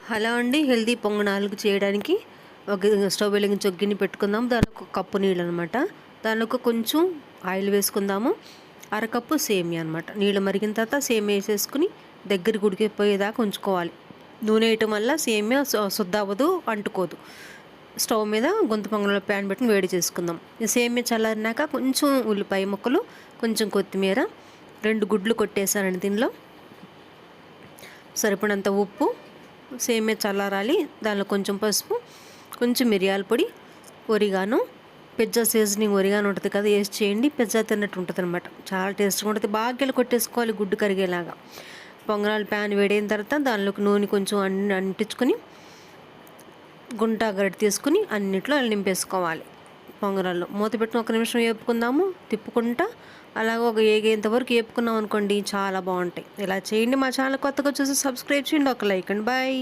Hello అండి. Healthy పొంగనాలు చేయడానికి ఒక స్టవ్ వెలిగించి ఒక గిన్నె పెట్టుకుందాం. దానికి ఒక కప్పు నీళ్ళు అనమాట. దానికి కొంచెం ఆయిల్ వేసుకుందాము. అరకప్పు సేమియా అనమాట. నీళ్ళు మరిగిన తర్వాత సేమియా వేసేసుకుని దగ్గరికి ఉడికిపోయేదాకా ఉంచుకోవాలి. నూనె వేయటం వల్ల సేమియా శుద్ధ అవ్వదు, అంటుకోదు. స్టవ్ మీద గొంతు పొంగనాల ప్యాన్ పెట్టుకుని వేడి చేసుకుందాం. ఈ సేమియా చల్లారినాక కొంచెం ఉల్లిపాయ ముక్కలు, కొంచెం కొత్తిమీర, 2 గుడ్లు కొట్టేసానండి. దీనిలో సరిపడినంత ఉప్పు, సేమియా చల్లారాలి. దానిలో కొంచెం పసుపు, కొంచెం మిరియాల పొడి, ఒరిగాను, పిజ్జా సీజనింగ్ ఒరిగాను ఉంటుంది కదా, వేసి చేయండి. పిజ్జా తిన్నట్టు ఉంటుంది అనమాట. చాలా టేస్ట్గా ఉంటుంది. బాగా కొట్టేసుకోవాలి గుడ్డు కరిగేలాగా. పొంగనాలు ప్యాన్ వేడైన తర్వాత దానిలోకి నూనె కొంచెం అంటించుకొని గుంట గరిటె తీసుకుని అన్నిట్లో నింపేసుకోవాలి. పొంగనాల్లో మూత పెట్టుకుని 1 నిమిషం వేపుకుందాము. తిప్పుకుంటా అలాగ ఒక ఏగేంత వరకు వేపుకున్నాం అనుకోండి, చాలా బాగుంటాయి. ఇలా చేయండి. మా ఛానల్ కొత్తగా చూసి సబ్స్క్రైబ్ చేయండి. ఒక లైక్ అండి. బాయ్.